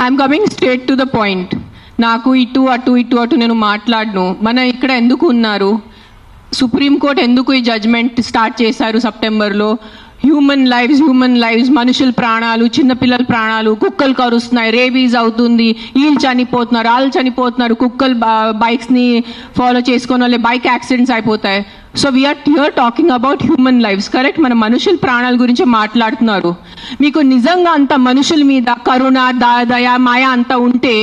I'm coming straight to the point. నాకు ఇటు అటు నేను మాట్లాడను. మన ఇక్కడ ఎందుకు ఉన్నారు? సుప్రీంకోర్టు ఎందుకు ఈ జడ్జ్మెంట్ స్టార్ట్ చేశారు సెప్టెంబర్లో? హ్యూమన్ లైవ్స్, మనుషుల ప్రాణాలు, చిన్నపిల్లల ప్రాణాలు, కుక్కలు కరుస్తున్నాయి, రేబీస్ అవుతుంది, వీళ్ళు చనిపోతున్నారు, వాళ్ళు చనిపోతున్నారు, కుక్కలు బైక్స్ని ఫాలో చేసుకొని వాళ్ళే బైక్ యాక్సిడెంట్స్ అయిపోతాయి. So we're here talking about human lives, correct? మన మనుషుల ప్రాణాల గురించి మాట్లాడుతున్నారు. మీకు నిజంగా అంత మనుషుల మీద కరుణ, దయ, మాయ అంత ఉంటే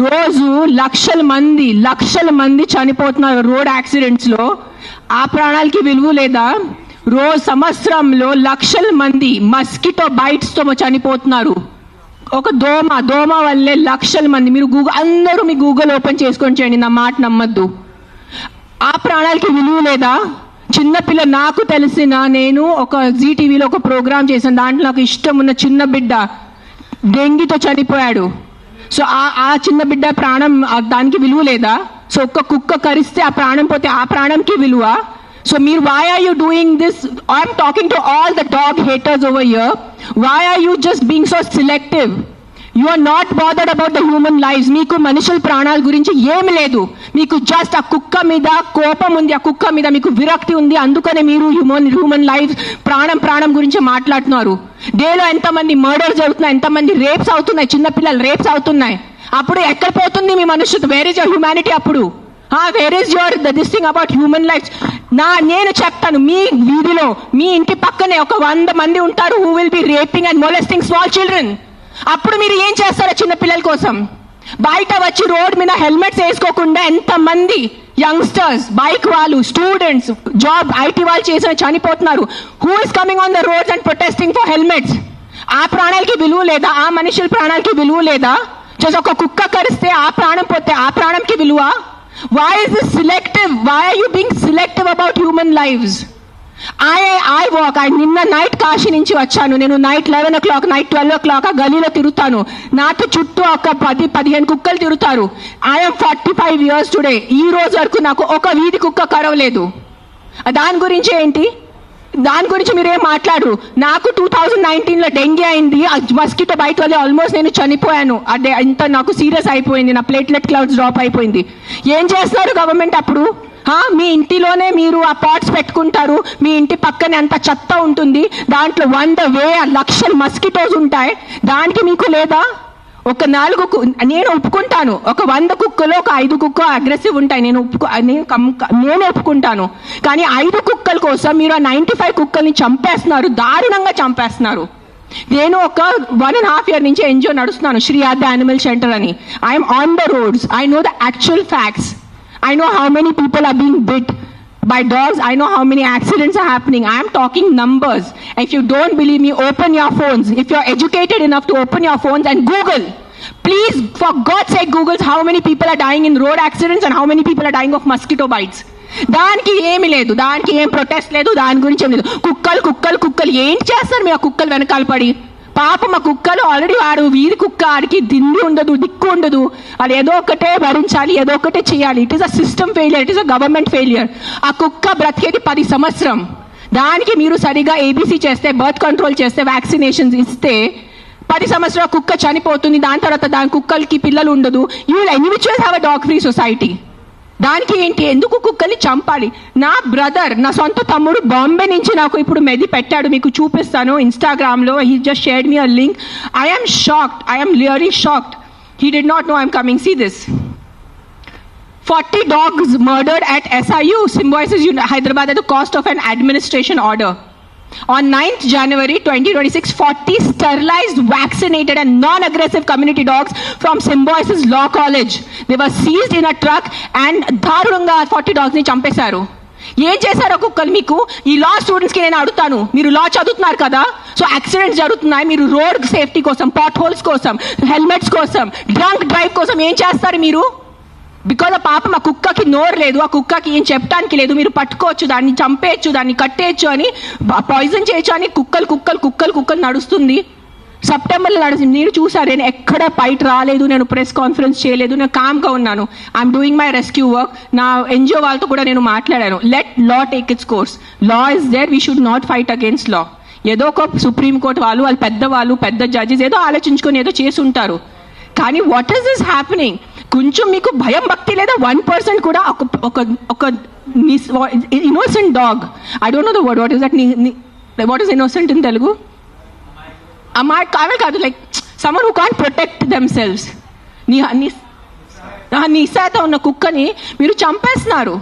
రోజు లక్షల మంది చనిపోతున్నారు రోడ్ యాక్సిడెంట్స్లో. ఆ ప్రాణాలకి విలువ లేదా? రోజు సంవత్సరంలో లక్షల మంది మస్కిటో బైట్స్తో చనిపోతున్నారు. ఒక దోమ వల్లే లక్షల మంది. మీరు అందరూ మీ గూగుల్ ఓపెన్ చేసుకొని చేయండి, నా మాట నమ్మద్దు. ఆ ప్రాణాలకి విలువ లేదా? చిన్నపిల్ల, నాకు నేను ఒక జీటీవీలో ఒక ప్రోగ్రామ్ చేశాను. దాంట్లో నాకు ఇష్టం ఉన్న చిన్న బిడ్డ డెంగీతో చనిపోయాడు. సో ఆ చిన్న బిడ్డ ప్రాణం, దానికి విలువ లేదా? సో ఒక్క కుక్క కరిస్తే ఆ ప్రాణం పోతే ఆ ప్రాణంకి విలువ? So why are you doing this? I'm talking to all the dog haters over here. Why are you just being so selective? You are not bothered about the human lives. మీకు మనుషుల ప్రాణాల గురించి ఏమి లేదు. మీకు జస్ట్ ఆ కుక్క మీద కోపం ఉంది, ఆ కుక్క మీద మీకు విరక్తి ఉంది. అందుకనే మీరు హ్యూమన్ లైఫ్, ప్రాణం గురించి మాట్లాడుతున్నారు. డేలో ఎంతమంది మర్డర్స్ జరుగుతున్నాయి, ఎంతమంది రేప్స్ అవుతున్నాయి, చిన్నపిల్లలు రేప్స్ అవుతున్నాయి. అప్పుడు ఎక్కడ పోతుంది మీ మనుషులు? Where is your humanity? అప్పుడు where is your this thing about human life? నేను చెప్తాను, మీ వీధిలో, మీ ఇంటి పక్కనే ఒక 100 మంది ఉంటారు who will be raping and molesting small children. అప్పుడు మీరు ఏం చేస్తారో చిన్న పిల్లల కోసం? బయట వచ్చి రోడ్ మీద హెల్మెట్స్ వేసుకోకుండా ఎంతమంది యంగ్స్టర్స్, బైక్ వాళ్ళు, స్టూడెంట్స్, జాబ్ ఐటీ వాళ్ళు చేసిన చనిపోతున్నారు. Who is coming on the roads and protesting for helmets? ఆ ప్రాణాలకి విలువ లేదా? ఆ మనుషుల ప్రాణాలకి విలువ లేదా? జస్ట్ ఒక కుక్క కరిస్తే ఆ ప్రాణం పోతే ఆ ప్రాణంకి విలువ? Why is this selective? Why are you being selective about human lives? I walk. నిన్న నైట్ కాశీ నుంచి వచ్చాను. నేను నైట్ 11 o'clock, నైట్ 12 o'clock ఆ గలీలో తిరుగుతాను. నాతో చుట్టూ ఒక 10-15 కుక్కలు తిరుగుతారు. I'm 45 years today. ఈ రోజు వరకు నాకు ఒక వీధి కుక్క కరవలేదు. దాని గురించి ఏంటి? దాని గురించి మీరేం మాట్లాడరు. నాకు 2019లో డెంగీ అయింది, మస్కిటో బైట్ వల్ల ఆల్మోస్ట్ నేను చనిపోయాను. అదే ఇంత నాకు సీరియస్ అయిపోయింది, నా ప్లేట్లెట్ క్లౌడ్స్ డ్రాప్ అయిపోయింది. ఏం చేస్తున్నారు గవర్నమెంట్ అప్పుడు? మీ ఇంటిలోనే మీరు ఆ పాట్స్ పెట్టుకుంటారు, మీ ఇంటి పక్కనే అంత చెత్త ఉంటుంది, దాంట్లో 100,000 లక్షల మస్కిటోస్ ఉంటాయి. దానికి మీకు లేదా? ఒక 4 నేను ఒప్పుకుంటాను, ఒక 100 కుక్కలు ఒక 5 కుక్క అగ్రెసివ్ ఉంటాయి, నేను ఒప్పుకుంటాను. కానీ 5 కుక్కల కోసం మీరు ఆ 95 కుక్కల్ని చంపేస్తున్నారు, దారుణంగా చంపేస్తున్నారు. నేను ఒక 1.5 year నుంచి ఎన్జిఓ నడుస్తున్నాను, శ్రీ ఆద్య యానిమల్ షెల్టర్ అని. I'm on the roads. I know the actual facts. I know how many people are being bit by dogs. I know how many accidents are happening. I am talking numbers. If you don't believe me, open your phones. If you are educated enough to open your phones and Google. Please, for God's sake, Google how many people are dying in road accidents and how many people are dying of mosquito bites. దానికి ఏమి లేదు, దానికి ఏం protest లేదు, దాని గురించి ఏం లేదు. కుక్కలు ఏం చేస్తారు మీ ఆ కుక్కలు వెనకాల పడి? పాపం ఆ కుక్కలు ఆల్రెడీ వాడు వీధి కుక్క, ఆడికి దిండి ఉండదు, దిక్కు ఉండదు. అది ఏదో ఒకటే భరించాలి, ఏదో ఒకటే చేయాలి. It is a system failure, it is a government failure. ఆ కుక్క బ్రతికేది 10 సంవత్సరం. దానికి మీరు సరిగా ఏబీసీ చేస్తే, బర్త్ కంట్రోల్ చేస్తే, వ్యాక్సినేషన్స్ ఇస్తే 10 సంవత్సరాల కుక్క చనిపోతుంది. దాని తర్వాత దాని కుక్కలకి పిల్లలు ఉండదు. You will anyways have a dog free society. దానికి ఏంటి? ఎందుకు కుక్కల్ని చంపాలి? నా బ్రదర్, నా సొంత తమ్ముడు బాంబే నుంచి నాకు ఇప్పుడు మెది పెట్టాడు, మీకు చూపిస్తాను ఇన్స్టాగ్రామ్లో. He just shared me a link. I'm shocked, I'm really shocked. He did not know I'm coming. See this. 40 dogs murdered at SIU, Symbiosis Hyderabad at the cost of an administration order. On 9th January 2026, 40 sterilized, vaccinated and non-aggressive community dogs from Symbiosis Law College. They were seized in a truck and దారుణంగా 40 dogs ని చంపేశారు. ఏం చేశారో కుక్కలు మీకు? ఈ లా students కి నేను అడుగుతాను, మీరు లా చదువుతున్నారు కదా, సో యాక్సిడెంట్స్ జరుగుతున్నాయి, మీరు రోడ్ సేఫ్టీ కోసం, పాట్ హోల్స్ కోసం, హెల్మెట్స్ కోసం, డ్రంక్ డ్రైవ్ కోసం ఏం చేస్తారు మీరు? బికాజ్ ఆ పాపం ఆ కుక్కకి నోరు లేదు, ఆ కుక్కకి ఏం చెప్పడానికి లేదు. మీరు పట్టుకోవచ్చు, దాన్ని చంపేయచ్చు, దాన్ని కట్టేయచ్చు అని, పాయిజన్ చేయొచ్చు అని కుక్కలు నడుస్తుంది. సెప్టెంబర్లో నడిచింది, మీరు చూసారు. నేను ఎక్కడ బయట రాలేదు, నేను ప్రెస్ కాన్ఫరెన్స్ చేయలేదు, నేను కామ్గా ఉన్నాను. I'm doing my rescue work. నా ఎన్జిఓ వాళ్ళతో కూడా నేను మాట్లాడాను. Let law take its course. Law is there, we should not fight against law. ఏదో ఒక సుప్రీంకోర్టు వాళ్ళు పెద్ద జడ్జెస్ ఏదో ఆలోచించుకొని ఏదో చేసి ఉంటారు. కానీ వాట్ ఈస్ దిస్ హ్యాపెనింగ్? కొంచెం మీకు భయం భక్తి లేదా? 1% కూడా ఒక innocent dog, I don't know the word, what is that, what is innocent in Telugu? కాదు, like someone who can't protect themselves. నిస్సాత ఉన్న కుక్కని మీరు చంపేస్తున్నారు.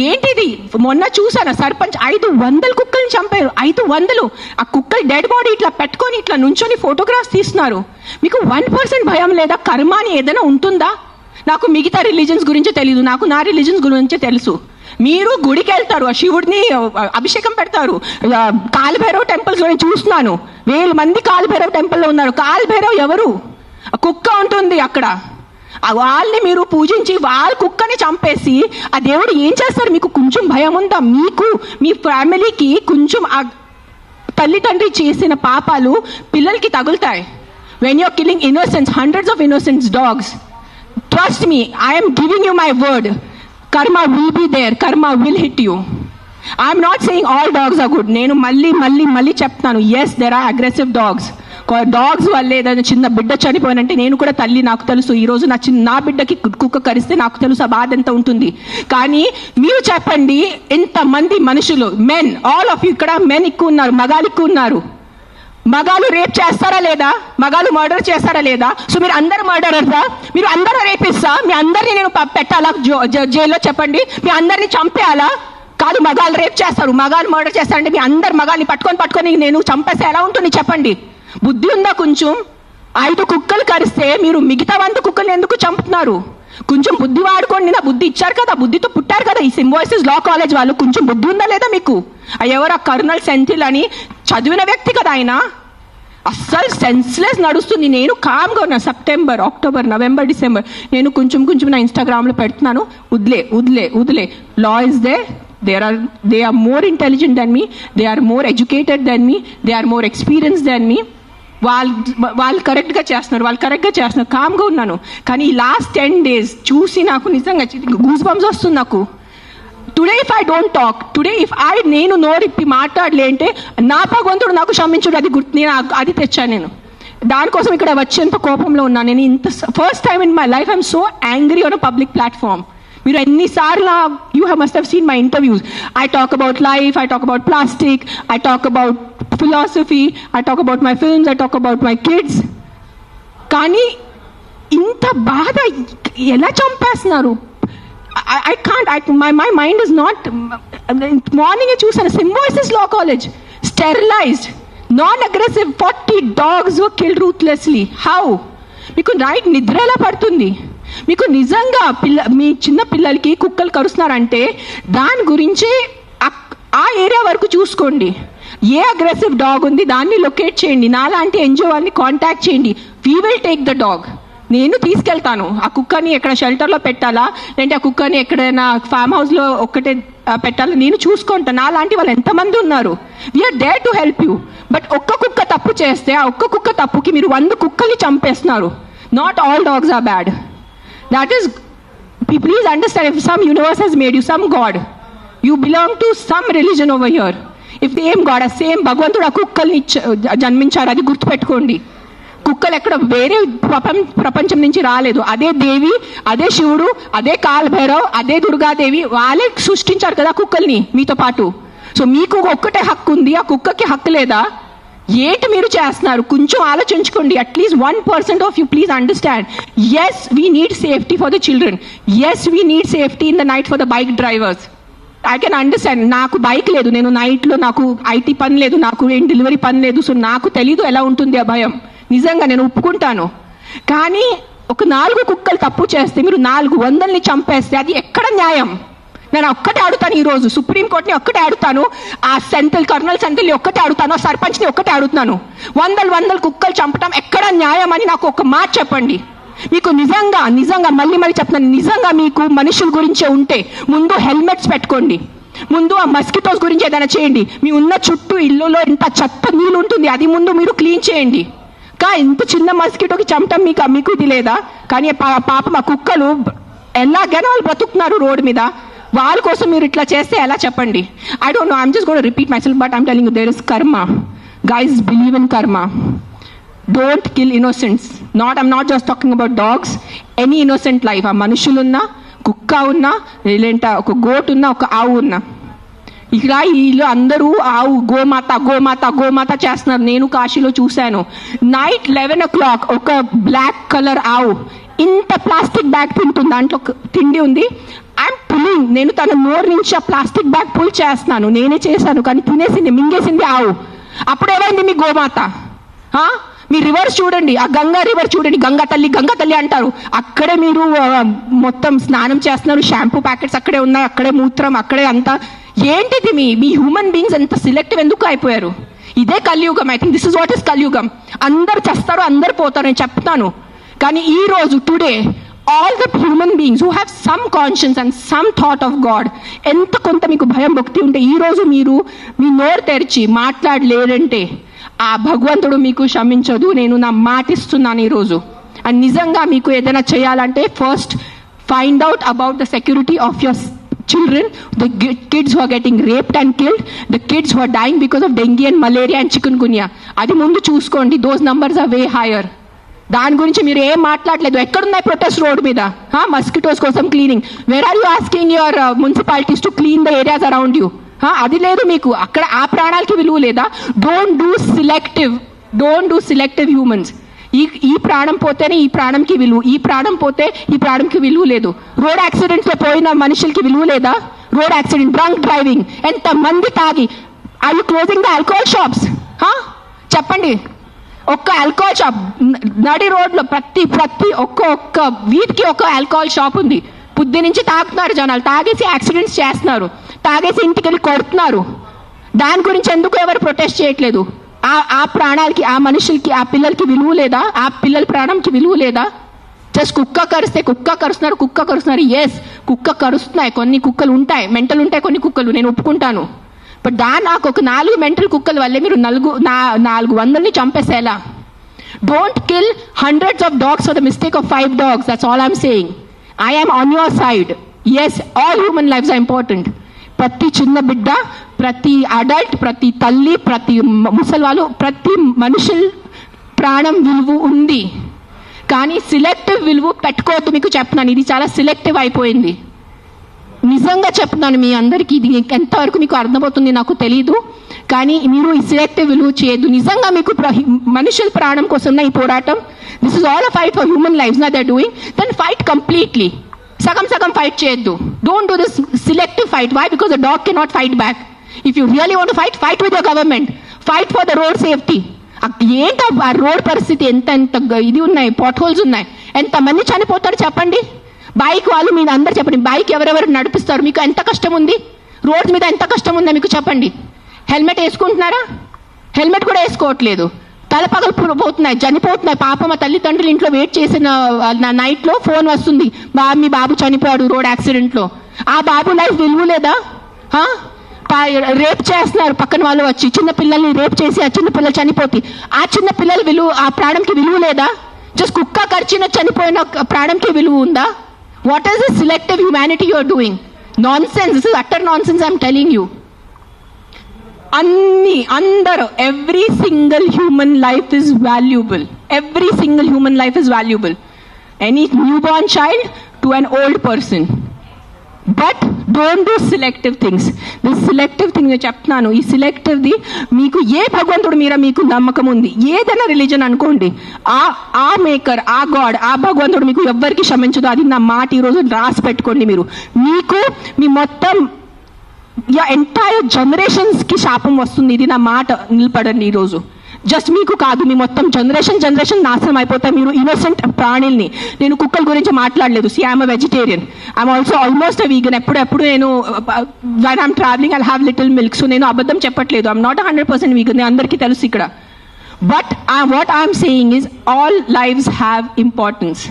ఏంటిది? మొన్న చూసాను సర్పంచ్ 500 కుక్కల్ని చంపారు. 500. ఆ కుక్కలు డెడ్ బాడీ ఇట్లా పెట్టుకొని ఇట్లా నుంచొని ఫోటోగ్రాఫ్స్ తీస్తున్నారు. మీకు 1% భయం లేదా? కర్మ అని ఏదైనా ఉంటుందా? నాకు మిగతా రిలీజన్స్ గురించి తెలీదు, నాకు నా రిలీజన్స్ గురించే తెలుసు. మీరు గుడికి వెళ్తారు, ఆ శివుడిని అభిషేకం పెడతారు. కాలభైరవ్ టెంపుల్స్ లో చూస్తున్నాను, 1000 మంది కాలభైరవ్ టెంపుల్లో ఉన్నారు. కాలభైరవ్ ఎవరు? కుక్క ఉంటుంది అక్కడ. వాళ్ళని మీరు పూజించి వాళ్ళ కుక్కని చంపేసి ఆ దేవుడు ఏం చేస్తారు? మీకు కొంచెం భయం ఉందా? మీకు మీ ఫ్యామిలీకి కొంచెం ఆ తల్లిదండ్రి చేసిన పాపాలు పిల్లలకి తగులుతాయి. When you're killing innocence, hundreds of innocent dogs, trust me, I am giving you my word, karma will be there, karma will hit you. I am not saying all dogs are good. నేను మళ్ళీ చెప్తాను, yes there are aggressive dogs. Dogs వల్ల ఏదైనా చిన్న బిడ్డ చనిపోయినంటే నేను కూడా తల్లి, నాకు తెలుసు. ఈరోజు నా బిడ్డకి కుక్క కరిస్తే నాకు తెలుసు ఆ బాధ ఎంత ఉంటుంది. కానీ మీరు చెప్పండి, ఇంతమంది మనుషులు, మెన్, ఆల్ ఆఫ్ యూ, ఇక్కడ మెన్ ఎక్కువ ఉన్నారు, మగాలు ఎక్కువ ఉన్నారు. మగాలు రేప్ చేస్తారా లేదా? మగాలు మర్డర్ చేస్తారా లేదా? సో మీరు అందరు మర్డరర్సా? మీరు అందరూ రేపిస్తా? మీ అందరినీ నేను పెట్టాలా జైల్లో? చెప్పండి, మీ అందరినీ చంపేయాలా? కాదు, మగాలు రేప్ చేస్తారు, మగాలు మర్డర్ చేస్తారంటే మీ అందరు మగాల్ని పట్టుకొని నేను చంపేస్తే ఎలా ఉంటుంది చెప్పండి? బుద్ధి ఉందా కొంచెం? 5 కుక్కలు కరిస్తే మీరు మిగతా 100 కుక్కల్ని ఎందుకు చంపుతున్నారు? కొంచెం బుద్ధి వాడుకోండి. నా బుద్ధి ఇచ్చారు కదా, బుద్ధితో పుట్టారు కదా ఈ సింబాయిసిస్ లా కాలేజ్ వాళ్ళు. కొంచెం బుద్ధి ఉందా లేదా మీకు? ఎవరు కర్నల్ సెంథిల్ అని చదివిన వ్యక్తి కదా ఆయన. అస్సలు సెన్స్లెస్ నడుస్తుంది. నేను కామ్గా ఉన్నా. సెప్టెంబర్, అక్టోబర్, నవంబర్, డిసెంబర్ నేను కొంచెం నా ఇన్స్టాగ్రామ్లో పెడుతున్నాను, వదిలే. Law is they. They are more intelligent than me, they are more educated than me, they are more experienced than me. వాళ్ళు కరెక్ట్గా చేస్తున్నారు, కామ్గా ఉన్నాను. కానీ ఈ లాస్ట్ 10 days చూసి నాకు నిజంగా గూస్ బంప్స్ వస్తుంది నాకు. Today if I don't talk, నేను నోరిప్పి మాట్లాడలే అంటే నా భగవంతుడు నాకు క్షమించుడు, అది నేను అది తెచ్చాను. నేను దానికోసం ఇక్కడ వచ్చేంత కోపంలో ఉన్నాను. నేను ఇంత first time in my life I'm so angry on a public platform. మీరు ఎన్నిసార్లు must have seen my interviews. I talk about life, I talk about plastic, I talk about philosophy, I talk about my films, I talk about my kids. కానీ ఇంత బాధ ఎలా చంపేస్తున్నారు? I can't, my mind is not. Morning చూసాను, Symbiosis law college, sterilized, non-aggressive 40 dogs were killed ruthlessly. How? మీకు night నిద్ర ఎలా పడుతుంది? మీకు నిజంగా మీ చిన్న పిల్లలకి కుక్కలు కరుస్తున్నారంటే దాని గురించి ఆ ఏరియా వరకు చూసుకోండి. ఏ అగ్రెసివ్ డాగ్ ఉంది దాన్ని లొకేట్ చేయండి. నాలాంటి ఎన్జిఓ వాళ్ళని కాంటాక్ట్ చేయండి. We will take the dog. నేను తీసుకెళ్తాను. ఆ కుక్కని ఎక్కడ షెల్టర్లో పెట్టాలా, లేదంటే ఆ కుక్కని ఎక్కడైనా ఫామ్ హౌస్లో ఒక్కటే పెట్టాలా, నేను చూసుకుంటాను. నాలాంటి వాళ్ళు ఎంతమంది ఉన్నారు. We're there to help you. But ఒక్క కుక్క తప్పు చేస్తే ఆ ఒక్క కుక్క తప్పుకి మీరు 100 కుక్కల్ని చంపేస్తున్నారు. Not all dogs are bad. That is, please understand, if some universe has made you, some God, you belong to some religion over here. If the same God, same భగవంతుడు ఆ కుక్కల్ని జన్మించారు, అది గుర్తుపెట్టుకోండి. కుక్కలు ఎక్కడ వేరే ప్రపంచం నుంచి రాలేదు. అదే దేవి, అదే శివుడు, అదే కాలభైరవ్, అదే దుర్గాదేవి, వాళ్ళే సృష్టించారు కదా కుక్కల్ని మీతో పాటు. సో మీకు ఒక్కటే హక్కు ఉంది, ఆ కుక్కకి హక్కు లేదా? ఏంటి మీరు చేస్తున్నారు? కొంచెం ఆలోచించుకోండి. At least 1% of you please understand. Yes we need safety for the children. Yes we need safety in the night for the bike drivers. I can understand. నాకు బైక్ లేదు, నేను నైట్లో నాకు ఐటీ పని లేదు, నాకు ఏం డెలివరీ పని లేదు. సో నాకు తెలీదు ఎలా ఉంటుంది ఆ భయం. నిజంగా నేను ఒప్పుకుంటాను. కానీ ఒక 4 కుక్కలు తప్పు చేస్తే మీరు 400ని చంపేస్తే అది ఎక్కడ న్యాయం? నేను ఒక్కటే అడుగుతాను ఈరోజు, సుప్రీంకోర్టుని ఒక్కటే అడుగుతాను, ఆ కర్నల్ సెంథిల్ని ఒక్కటే అడుగుతాను, ఆ సర్పంచ్ని ఒక్కటే అడుగుతాను. 100 కుక్కలు చంపటం ఎక్కడ న్యాయం అని నాకు ఒక మాట చెప్పండి. మీకు నిజంగా మళ్ళీ చెప్తున్నాను, నిజంగా మీకు మనుషుల గురించే ఉంటే ముందు హెల్మెట్స్ పెట్టుకోండి. ముందు ఆ మస్కిటోస్ గురించి ఏదైనా చేయండి. మీ ఉన్న చుట్టూ ఇల్లులో ఇంత చెత్త నీళ్ళు ఉంటుంది, అది ముందు మీరు క్లీన్ చేయండి. ఇంత చిన్న మస్కిటోకి చంపటం మీకు ఇది లేదా? కానీ పాపం ఆ కుక్కలు ఎలాగైనా వాళ్ళు బ్రతుకుతున్నారు రోడ్డు మీద. వాళ్ళ కోసం మీరు ఇట్లా చేస్తే ఎలా చెప్పండి? I don't know, I'm just gonna repeat myself, but I'm telling you there is karma. Guys, believe in karma. Don't kill innocents. I'm not just talking about dogs, any innocent life. ఆ మనుషులున్నా, కుక్క ఉన్నా, లేదంటే ఒక గోట్ ఉన్నా, ఒక ఆవు ఉన్నా. ఇక్కడ వీళ్ళు అందరూ ఆవు గోమాత గోమాత గోమాత చేస్తున్నారు. నేను కాశీలో చూశాను. నైట్ 11 o'clock ఒక బ్లాక్ కలర్ ఆవు ఇంత ప్లాస్టిక్ బ్యాగ్ తింటుంది, దాంట్లో తిండి ఉంది. ఐఎమ్ పుల్లింగ్, నేను తన నోరు నుంచి ఆ ప్లాస్టిక్ బ్యాగ్ పుల్ చేస్తున్నాను, నేనే చేశాను, కానీ తినేసింది, మింగేసింది ఆవు. అప్పుడేమైంది మీ గోమాత? మీ రివర్స్ చూడండి, ఆ గంగా రివర్ చూడండి, గంగా తల్లి అంటారు. అక్కడే మీరు మొత్తం స్నానం చేస్తున్నారు, షాంపూ ప్యాకెట్స్ అక్కడే ఉన్నాయి, అక్కడే మూత్రం, అక్కడే అంతా. ఏంటిది మీ హ్యూమన్ బీయింగ్స్ ఎంత సిలెక్టివ్ ఎందుకు అయిపోయారు? ఇదే కలియుగం. I think this is what is కలియుగం. అందరు చేస్తారు, అందరు పోతారు, నేను చెప్తాను. కానీ ఈ రోజు today all the human beings who have some conscience and some thought of God, ఎంత కొంత మీకు భయం భక్తి ఉంటే ఈ రోజు మీరు మీ నోరు తెరిచి మాట్లాడలేరంటే ఆ భగవంతుడు మీకు క్షమించదు. నేను నా మాటిస్తున్నాను ఈరోజు. అండ్ నిజంగా మీకు ఏదైనా చేయాలంటే first find out about the security of your children, the kids who are getting raped and killed, the kids who are dying because of dengue and malaria and chikungunya. అది ముందు చూసుకోండి. those numbers are way higher. దాని గురించి మీరు ఏం మాట్లాడలేదు. ఎక్కడున్నాయి protest road మీద? మస్కిటోస్ కోసం cleaning. Where are you asking your municipalities to clean the areas around you? అది లేదు మీకు. అక్కడ ఆ ప్రాణాలకి విలువ లేదా? Don't do selective humans. ఈ ప్రాణం పోతేనే ఈ ప్రాణంకి విలువ, ఈ ప్రాణం పోతే ఈ ప్రాణంకి విలువ లేదు. రోడ్ యాక్సిడెంట్స్లో పోయిన మనుషులకి విలువ లేదా? రోడ్ యాక్సిడెంట్, డ్రంక్ డ్రైవింగ్, ఎంత మంది తాగి. Are you closing the alcohol shops? చెప్పండి. ఒక్క ఆల్కహాల్ షాప్ నడి రోడ్లో ప్రతి ఒక్క వీధికి ఒక ఆల్కహాల్ షాప్ ఉంది. పొద్దు నుంచి తాగుతున్నారు జనాలు, తాగేసి యాక్సిడెంట్స్ చేస్తున్నారు, తాగేసి ఇంటికి వెళ్ళి కొడుతున్నారు. దాని గురించి ఎందుకు ఎవరు ప్రొటెస్ట్ చేయట్లేదు? ఆ ప్రాణాలకి, ఆ మనుషులకి, ఆ పిల్లలకి విలువ లేదా? ఆ పిల్లల ప్రాణంకి విలువ లేదా? జస్ట్ కుక్క కరుస్తున్నారు. ఎస్, కుక్క కరుస్తున్నాయి, కొన్ని కుక్కలు ఉంటాయి, మెంటల్ ఉంటాయి కొన్ని కుక్కలు, నేను ఒప్పుకుంటాను. బట్ నాకు ఒక 4 మెంటల్ కుక్కల వల్లే మీరు 400ని చంపేసేలా? Don't kill hundreds of dogs for the mistake of 5 dogs. That's all I'm saying. I am on your side. Yes, all human lives are important. ప్రతి చిన్న బిడ్డ, ప్రతి అడల్ట్, ప్రతి తల్లి, ప్రతి ముసలివాళ్ళు, ప్రతి మనుషుల ప్రాణం విలువ ఉంది. కానీ సిలెక్టివ్ విలువ పెట్టుకోవద్దు. మీకు చెప్తున్నాను, ఇది చాలా సిలెక్టివ్ అయిపోయింది. నిజంగా చెప్తున్నాను మీ అందరికీ. ఇది ఎంతవరకు మీకు అర్థమవుతుంది నాకు తెలీదు, కానీ మీరు ఈ సిలెక్టివ్ విలువ చేయొద్దు. నిజంగా మీకు మనుషుల ప్రాణం కోసం ఈ పోరాటం, this is all a fight for human lives నా they are doing, then fight completely. సగం ఫైట్ చేయొద్దు. Don't do this selective fight. Why? Because the dog cannot fight back. If you really want to fight with your government, fight for the road safety. ఏంటి ఆ road పరిస్థితి? ఎంత ఇది ఉన్నాయి, pot holes ఉన్నాయి, ఎంతమంది చనిపోతారు చెప్పండి. బైక్ వాళ్ళు మీరు అందరు చెప్పండి, బైక్ ఎవరెవరు నడిపిస్తారు? మీకు ఎంత కష్టం ఉంది? రోడ్ మీద ఎంత కష్టం ఉందా మీకు చెప్పండి. హెల్మెట్ వేసుకుంటున్నారా? హెల్మెట్ కూడా వేసుకోవట్లేదు. తలపగలు పోతున్నాయి, చనిపోతున్నాయి. పాప మా తల్లిదండ్రులు ఇంట్లో వెయిట్ చేసిన నైట్లో ఫోన్ వస్తుంది, మీ బాబు చనిపోయాడు రోడ్ యాక్సిడెంట్లో. ఆ బాబు లైఫ్ విలువ లేదా? రేప్ చేస్తున్నారు పక్కన వాళ్ళు వచ్చి, చిన్న పిల్లల్ని రేప్ చేసి ఆ చిన్న పిల్లలు చనిపోతే ఆ చిన్న పిల్లల విలువ, ఆ ప్రాణంకి విలువ లేదా? జస్ట్ కుక్క కరిచిన చనిపోయిన ప్రాణంకి విలువ ఉందా? What is this selective humanity you are doing? Nonsense. This is utter nonsense I'm telling you. అందరూ, every single human life is valuable. Every single human life is valuable. Any new born child to an old person. But don't do selective things. This selective thing నేను చెప్తున్నాను. ఈ సెలెక్టివ్ది మీకు ఏ భగవంతుడు మీద మీకు నమ్మకం ఉంది, ఏదైనా రిలీజన్ అనుకోండి, ఆ మేకర్, ఆ గాడ్, ఆ భగవంతుడు మీకు ఎవ్వరికి క్షమించదు. అది నా మాట. ఈరోజు రాసి పెట్టుకోండి. మీకు మీ మొత్తం ఎంటైర్ జనరేషన్స్కి శాపం వస్తుంది. ఇది నా మాట, నిలబడండి ఈరోజు. జస్ట్ మీకు కాదు, మీ మొత్తం జనరేషన్ నాశనం అయిపోతాయి. మీరు ఇన్నోసెంట్ ప్రాణుల్ని. నేను కుక్కల గురించి మాట్లాడలేదు. See I'm a vegetarian, I'm also almost a vegan. ఎప్పుడు నేను when I'm traveling I'll have little milk. So నేను అబద్ధం చెప్పట్లేదు. ఐఎమ్ నాట్ 100% వీగన్, అందరికీ తెలుసు ఇక్కడ. But what I'm saying is all lives have importance.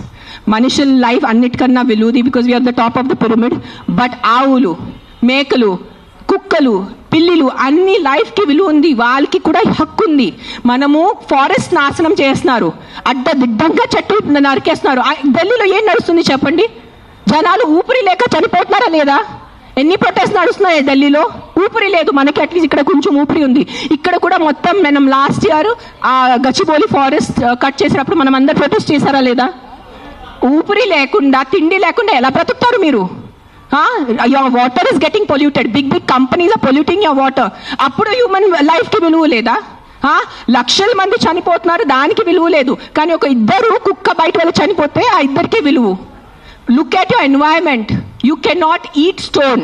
మనుషుల లైఫ్ అన్నిటికన్నా విలువది, because we are the top of the pyramid. But ఆవులు, మేకలు, కుక్కలు, పిల్లిలు అన్ని లైఫ్కి విలువ ఉంది, వాళ్ళకి కూడా హక్కు ఉంది. మనము ఫారెస్ట్ నాశనం చేస్తున్నారు, అడ్డదిడ్డంగా చెట్టు నరికేస్తున్నారు. ఢిల్లీలో ఏం నడుస్తుంది చెప్పండి? జనాలు ఊపిరి లేక చనిపోతున్నారా లేదా? ఎన్ని ప్రొటెస్ట్ నడుస్తున్నాయి ఢిల్లీలో? ఊపిరి లేదు మనకి, అట్లీస్ట్ ఇక్కడ కొంచెం ఊపిరి ఉంది. ఇక్కడ కూడా మొత్తం మనం లాస్ట్ ఇయర్ ఆ గచ్చిబౌలి ఫారెస్ట్ కట్ చేసినప్పుడు మనం అందరు ప్రొటెస్ట్ చేశారా లేదా? ఊపిరి లేకుండా, తిండి లేకుండా ఎలా బ్రతుకుతారు మీరు? Your water is getting polluted, big companies are polluting your water. అప్పుడు హ్యూమన్ లైఫ్ కి విలువ లేదా? లక్షల మంది చనిపోతున్నారు, దానికి విలువ లేదు. కానీ ఒక ఇద్దరు కుక్క బయట వెళ్ళి చనిపోతే ఆ ఇద్దరికి విలువ. Look at your environment. You can not eat stone,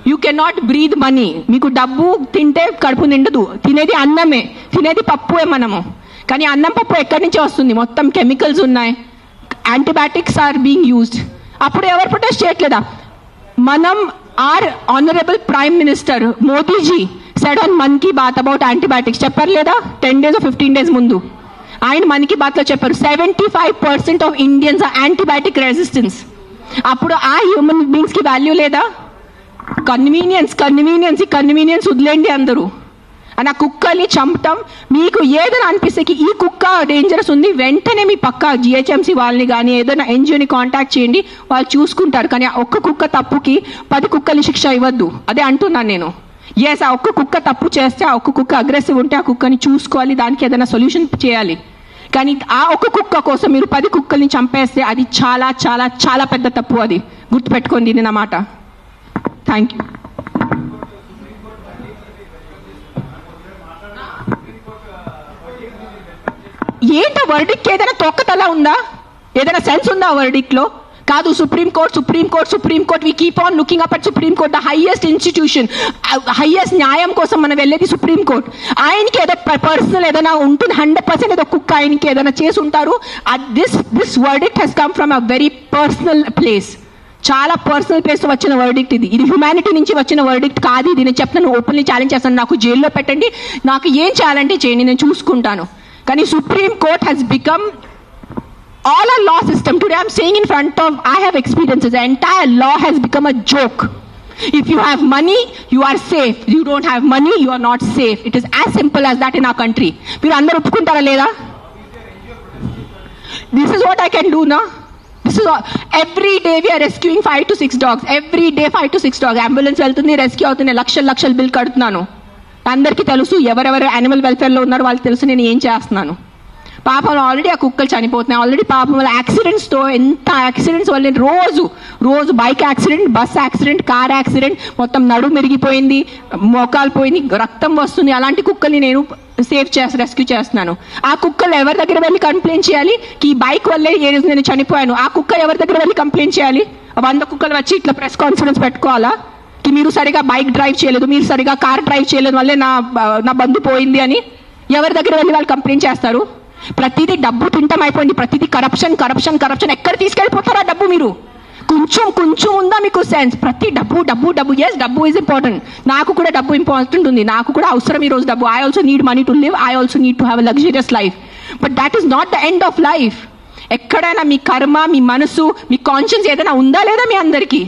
you can not breathe money. మీకు డబ్బు తింటే కడుపు నిండదు, తినేది అన్నమే, తినేది పప్పుే మనము. కానీ అన్నం పప్పు ఎక్కడి నుంచి వస్తుంది? మొత్తం కెమికల్స్ ఉన్నాయి, యాంటీబయాటిక్స్ ఆర్ బీయింగ్ యూజ్డ్. అప్పుడు ఎవరు ప్రొటెస్ట్ చేయట్లేదా? మనం, are honourable prime minister Modiji said on Mann Ki Baat about antibiotics, చెప్పారు లేదా? 10 days or 15 days ముందు ఆయన మన్ కీ బాత్ లో చెప్పారు 75% of Indians are antibiotic resistance. అప్పుడు ఆ హ్యూమన్ బీయింగ్స్ కి వాల్యూ లేదా? కన్వీనియన్స్ వదిలేండి అందరూ. ఆ కుక్కల్ని చంపటం మీకు ఏదైనా అనిపిస్తే ఈ కుక్క డేంజరస్ ఉంది, వెంటనే మీ పక్క జిహెచ్ఎంసీ వాళ్ళని కానీ ఏదైనా ఎన్జిఓని కాంటాక్ట్ చేయండి, వాళ్ళు చూసుకుంటారు. కానీ ఒక్క కుక్క తప్పుకి 10 కుక్కల్ని శిక్ష ఇవ్వద్దు, అదే అంటున్నాను నేను. ఎస్, ఆ ఒక్క కుక్క తప్పు చేస్తే, ఆ ఒక్క కుక్క అగ్రెసివ్ ఉంటే ఆ కుక్కని చూసుకోవాలి, దానికి ఏదైనా సొల్యూషన్ చేయాలి. కానీ ఆ ఒక్క కుక్క కోసం మీరు 10 కుక్కల్ని చంపేస్తే అది చాలా చాలా చాలా పెద్ద తప్పు. అది గుర్తుపెట్టుకోండి నా మాట. Thank you. ఏంటో వర్డిక్ట్ ఏదైనా తొక్కతలా ఉందా? ఏదైనా సెన్స్ ఉందా వర్డిక్ట్ లో? కాదు, Supreme Court we keep on looking up at Supreme Court, the highest institution, highest న్యాయం కోసం మనం వెళ్ళేది సుప్రీంకోర్ట్. ఆయనకి ఏదో పర్సనల్ ఏదైనా ఉంటుంది, 100% ఏదో కుక్క ఆయనకి ఏదైనా చేసి ఉంటారు. This verdict has come from a very personal place, చాలా పర్సనల్ ప్లేస్ వచ్చిన వర్డిక్ట్ ఇది. ఇది హ్యుమానిటీ నుంచి వచ్చిన వర్డిక్ట్ కాదు. ఇది నేను చెప్తాను, ఓపెన్లీ ఛాలెంజ్ చేస్తాను. నాకు జైల్లో పెట్టండి, నాకు ఏం చేయాలంటే చేయండి, నేను చూసుకుంటాను. కానీ supreme court has become all our law system. Today I'm saying in front of, I have experiences, the entire law has become a joke. If you have money, you are safe. You don't have money, you are not safe. It is as simple as that in our country. మీరు అందరూ ఒప్పుకుంటారా లేదా? This is what I can do now. This is all. Every day we are rescuing 5 to 6 dogs. Every day 5 to 6 dogs. Ambulance వెళ్తుంది, rescue అవుతుంది, లక్షల bill కడుతున్నాను. అందరికీ తెలుసు, ఎవరెవరు యానిమల్ వెల్ఫేర్లో ఉన్నారో వాళ్ళకి తెలుసు నేను ఏం చేస్తున్నాను. పాపం ఆల్రెడీ ఆ కుక్కలు చనిపోతున్నాయి. ఆల్రెడీ పాపం వల్ల యాక్సిడెంట్స్తో, ఎంత యాక్సిడెంట్స్ వల్ల రోజు bike accident, bus accident, car accident, మొత్తం నడుము మెరిగిపోయింది, మోకాలు పోయింది, రక్తం వస్తుంది. అలాంటి కుక్కల్ని నేను రెస్క్యూ చేస్తున్నాను. ఆ కుక్కలు ఎవరి దగ్గర వెళ్ళి కంప్లైంట్ చేయాలి? ఈ బైక్ వల్లే నేను చనిపోయాను. ఆ కుక్క ఎవరి దగ్గర వెళ్ళి కంప్లైంట్ చేయాలి? 100 కుక్కలు వచ్చి ఇట్లా ప్రెస్ కాన్ఫరెన్స్ పెట్టుకోవాలా? మీరు సరిగా బైక్ డ్రైవ్ చేయలేదు, మీరు సరిగా కార్ డ్రైవ్ చేయలేదు వల్లే నా బంధు పోయింది అని ఎవరి దగ్గర వెళ్ళి వాళ్ళు కంప్లైంట్ చేస్తారు? ప్రతిదీ డబ్బు తింటం అయిపోయింది, ప్రతిదీ కరప్షన్. ఎక్కడ తీసుకెళ్ళిపోతారా డబ్బు? మీరు కొంచెం ఉందా మీకు సెన్స్? ప్రతి డబ్బు. ఎస్, డబ్బు ఈజ్ ఇంపార్టెంట్. నాకు కూడా డబ్బు ఇంపార్టెంట్ ఉంది, నాకు కూడా అవసరం ఈరోజు డబ్బు. I also need money to live, I also need to have a luxurious life. But that is not the end of life. ఎక్కడైనా మీ కర్మ, మీ మనసు, మీ కాన్షియన్స్ ఏదైనా ఉందా లేదా మీ అందరికీ?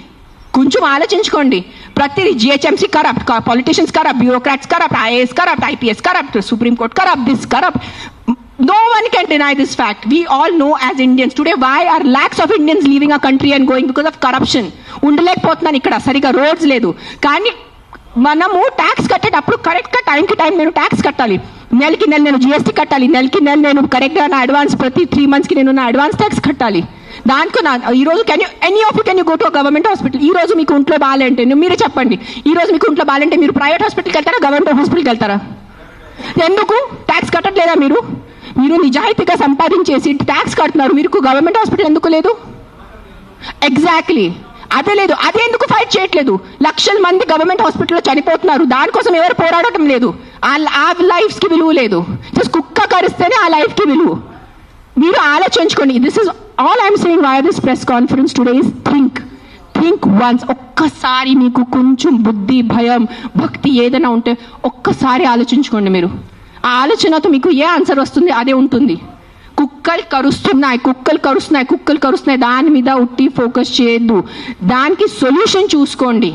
కొంచెం ఆలోచించుకోండి. ప్రతిదీ GHMC corrupt, politicians corrupt, bureaucrats corrupt, IAS corrupt, IPS corrupt, supreme court corrupt, this corrupt. No one can deny this fact. We all know as Indians today why are lakhs of Indians leaving our country and going because of corruption. ఉండలేకపోతున్నాను ఇక్కడ, సరిగా roads లేదు. కానీ మనము tax కట్టేటప్పుడు కరెక్ట్గా టైంకి time నేను tax కట్టాలి. నెలకి నెల నేను జిఎస్టీ కట్టాలి, నెలకి నెల నేను కరెక్ట్గా నా అడ్వాన్స్, ప్రతి 3 monthsకి నేను నా అడ్వాన్స్ ట్యాక్స్ కట్టాలి. దానికి ఈరోజు any of you can you go to government hospital. ఈ రోజు మీకు ఒంట్లో బాగాలంటే మీరే చెప్పండి, ఈ రోజు మీకు ఒంట్లో బాగాలంటే మీరు ప్రైవేట్ హాస్పిటల్కి వెళ్తారా, గవర్నమెంట్ హాస్పిటల్కి వెళ్తారా? ఎందుకు? ట్యాక్స్ కట్టట్లేదా మీరు? మీరు నిజాయితీగా సంపాదించేసి ట్యాక్స్ కడుతున్నారు, మీకు గవర్నమెంట్ హాస్పిటల్ ఎందుకు లేదు? ఎగ్జాక్ట్లీ అదే లేదు. అదే ఎందుకు ఫైట్ చేయట్లేదు? లక్షల మంది గవర్నమెంట్ హాస్పిటల్లో చనిపోతున్నారు, దానికోసం ఎవరు పోరాడటం లేదు. ఆ లైఫ్స్కి విలువ లేదు. జస్ట్ కుక్క కరిస్తేనే ఆ లైఫ్కి విలువ. మీరు ఆలోచించుకోండి. This is all I'm saying why this press conference today is think once. ఒక్కసారి మీకు కొంచెం బుద్ధి, భయం, భక్తి ఏదైనా ఉంటే ఒక్కసారి ఆలోచించుకోండి. మీరు ఆ ఆలోచనతో మీకు ఏ ఆన్సర్ వస్తుంది అదే ఉంటుంది. కుక్కలు కరుస్తున్నాయి, దాని మీద ఉట్టి ఫోకస్ చేయొద్దు, దానికి సొల్యూషన్ చూసుకోండి.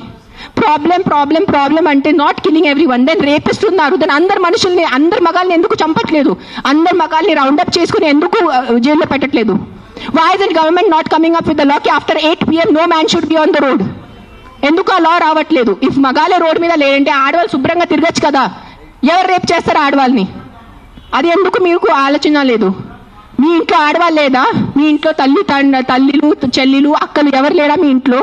ప్రాబ్లం అంటే not killing everyone. Then rapist ఉన్నారు, దెన్ అందరు మనుషుల్ని, అందరు మగాల్ని ఎందుకు చంపట్లేదు? అందరు మగాల్ని రౌండప్ చేసుకుని ఎందుకు జైల్లో పెట్టట్లేదు? Why is the government not coming up with the law that after 8 PM no man should be on the road? ఎందుకు ఆ లా రావట్లేదు? ఇఫ్ మగాలే రోడ్డు మీద లేదంటే ఆడవాళ్ళు శుభ్రంగా తిరగచ్చు కదా. ఎవరు రేపు చేస్తారు ఆడవాళ్ళని? అది ఎందుకు మీకు ఆలోచన లేదు? మీ ఇంట్లో ఆడవాళ్ళు లేదా? మీ ఇంట్లో తల్లిలు చెల్లిలు అక్కలు ఎవరు లేరా మీ ఇంట్లో?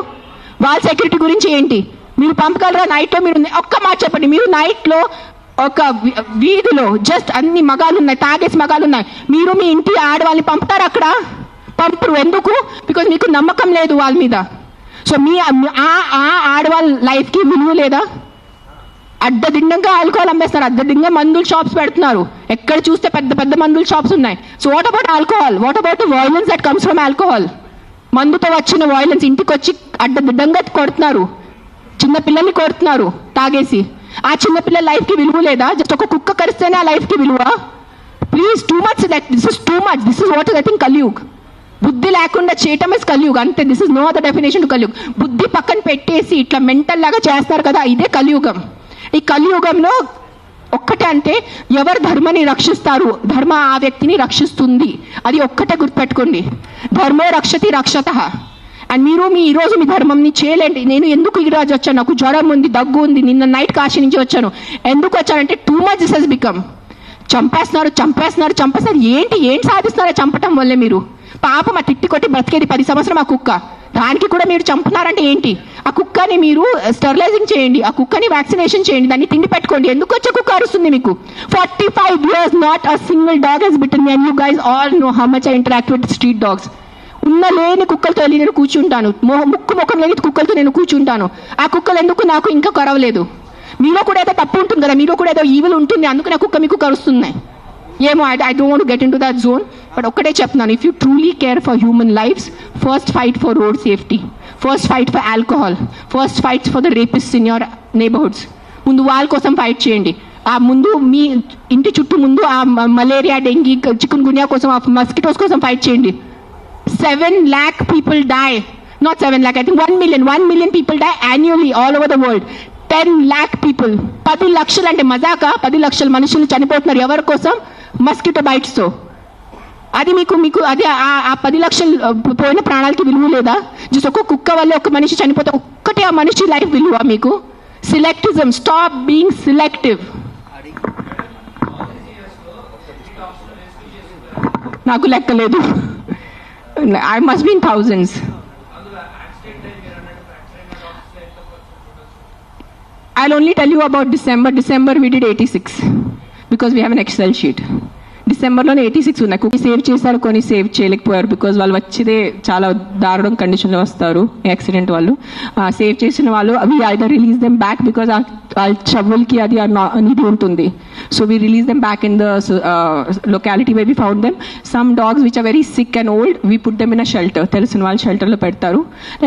వాళ్ళ సెక్యూరిటీ గురించి ఏంటి? మీరు పంపగలరా నైట్లో? మీరు ఒక్క మాట చెప్పండి, మీరు నైట్లో ఒక వీధిలో జస్ట్ అన్ని మగాలు ఉన్నాయి, తాగేసి మగాలు ఉన్నాయి, మీరు మీ ఇంటి ఆడవాళ్ళని పంపుతారు అక్కడ? పంపరు. ఎందుకు? బికాజ్ మీకు నమ్మకం లేదు వాళ్ళ మీద. సో మీ ఆడవాళ్ళ లైఫ్కి విలువ లేదా? అడ్డదిడ్డంగా ఆల్కహాల్ అమ్మేస్తున్నారు, అడ్డదిడ్డంగా మందుల షాప్స్ పెడుతున్నారు. ఎక్కడ చూస్తే పెద్ద పెద్ద మందుల షాప్స్ ఉన్నాయి. So what about alcohol? What about the violence that comes from alcohol? మందుతో వచ్చిన వైలెన్స్ ఇంటికి వచ్చి అడ్డదిడ్డంగా కొడుతున్నారు, చిన్న పిల్లల్ని కొడుతున్నారు తాగేసి. ఆ చిన్న పిల్లల లైఫ్కి విలువ లేదా? జస్ట్ ఒక కుక్క కరిస్తేనే ఆ లైఫ్కి విలువ? Please, too much. This is too much. This is what I think Kaliyug. బుద్ధి లేకుండా చేయటం ఇస్ కలియుగ్ అంతే. This is no other definition to Kaliyug. బుద్ధి పక్కన పెట్టేసి ఇట్లా మెంటల్ లాగా చేస్తారు కదా, ఇదే కలియుగం. ఈ కలియుగంలో ఒక్కటే అంటే ఎవరు ధర్మాన్ని రక్షిస్తారు, ధర్మ ఆ వ్యక్తిని రక్షిస్తుంది. అది ఒక్కటే గుర్తుపెట్టుకోండి. ధర్మో రక్షతి రక్షతః. అండ్ మీరు ఈరోజు మీ ధర్మంని చేయలేండి. నేను ఎందుకు ఈరోజు వచ్చాను? నాకు జ్వరం ఉంది, దగ్గు ఉంది, నిన్న నైట్ కాశీ నుంచి వచ్చాను. ఎందుకు వచ్చానంటే too much this has become. చంపేస్తున్నారు. ఏంటి సాధిస్తున్నారో చంపటం వల్లే? మీరు పాపం ఆ తిట్టి కొట్టి బ్రతికేది 10 సంవత్సరం ఆ కుక్క, దానికి కూడా మీరు చంపుతున్నారంటే ఏంటి? ఆ కుక్కని మీరు స్టెరిలైజింగ్ చేయండి, ఆ కుక్కని వ్యాక్సినేషన్ చేయండి, దాన్ని తిండి పెట్టుకోండి. ఎందుకు వచ్చే కుక్క అరుస్తుంది మీకు? 45 years not a single dog has bitten me. And you guys all know how much I interact with street dogs. ఉన్న లేని కుక్కలతో వెళ్ళి నేను కూర్చుంటాను, ముఖం లేని కుక్కలతో నేను కూర్చుంటాను. ఆ కుక్కలు ఎందుకు నాకు ఇంకా కరవలేదు? మీలో కూడా ఏదో తప్పు ఉంటుంది కదా, మీలో కూడా ఏదో ఈవిల్ ఉంటుంది, అందుకు నా కుక్క మీకు కరుస్తున్నాయి ఏమో. I don't want get into that zone. But ఒక్కటే చెప్తున్నాను, if you truly care for human lives, first fight for road safety, first fight for alcohol, first fight for the rapist in your neighbourhoods. ముందు వాళ్ళ కోసం fight చేయండి. ఆ ముందు మీ ఇంటి చుట్టూ ముందు ఆ మలేరియా, డెంగీ, చికున్ గున్యా కోసం, ఆ మస్కిటోస్ కోసం ఫైట్ చేయండి. 7 lakh people die, not 7 lakh, I think 1 million people die annually all over the world. 10 lakh people, 10 లక్షలు అంటే మజాక? 10 లక్షల మనుషులు చనిపోతున్నారు ఎవరి కోసం? మస్కిటో బైట్స్ తో. అది మీకు అది ఆ 10 లక్షలు పోయిన ప్రాణాలకి విలువ లేదా? జస్ట్ ఒక కుక్క వల్ల ఒక మనిషి చనిపోతే ఒక్కటే ఆ మనిషి లైఫ్ విలువ మీకు? సిలెక్టిజం, స్టాప్ బీయింగ్ సిలెక్టివ్. నాకు లెక్కలేదు, I must be in thousands. I'll only tell you about December we did 86 because we have an Excel sheet. డిసెంబర్లోనే 86 ఉన్నాయి. కొన్ని సేవ్ చేశారు, కొన్ని సేవ్ చేయలేకపోయారు బికాజ్ వాళ్ళు వచ్చేదే చాలా దారుణం కండిషన్లో వస్తారు యాక్సిడెంట్ వాళ్ళు. సేవ్ చేసిన వాళ్ళు we either release them back because ఆ చవ్వులకి అది నిధి ఉంటుంది. So we release them back in the locality way we found them. Some dogs which are very sick and old we put them in a shelter, తెలిసిన వాళ్ళు షెల్టర్లో పెడతారు.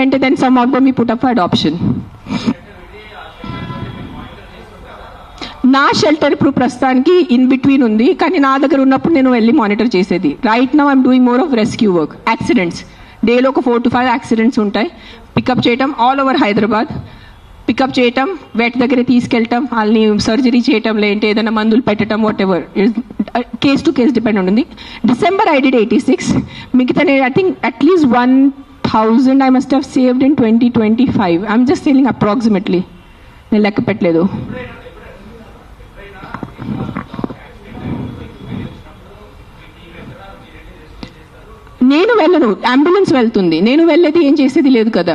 అంటే then some of them we put up for adoption. నా shelter ఇప్పుడు ప్రస్తుతానికి in between ఉంది, కానీ నా దగ్గర ఉన్నప్పుడు నేను వెళ్ళి మానిటర్ చేసేది. Right now I'm doing more of rescue work. Accidents డేలో ఒక 4 to 5 యాక్సిడెంట్స్ ఉంటాయి. పికప్ చేయటం ఆల్ ఓవర్ హైదరాబాద్, పికప్ చేయటం, వెట్ దగ్గర తీసుకెళ్ళటం, వాళ్ళని సర్జరీ చేయటం, లేదంటే ఏదైనా మందులు పెట్టడం, whatever, case to case depend ఉంటుంది. December I did 86. మిగతా నేను I think at least 1000 I must have saved in 2025. I'm just telling approximately, నేను లెక్క పెట్టలేదు. నేను వెళ్ళను, అంబులెన్స్ వెళ్తుంది. నేను వెళ్ళేది ఏం చేసేది లేదు కదా.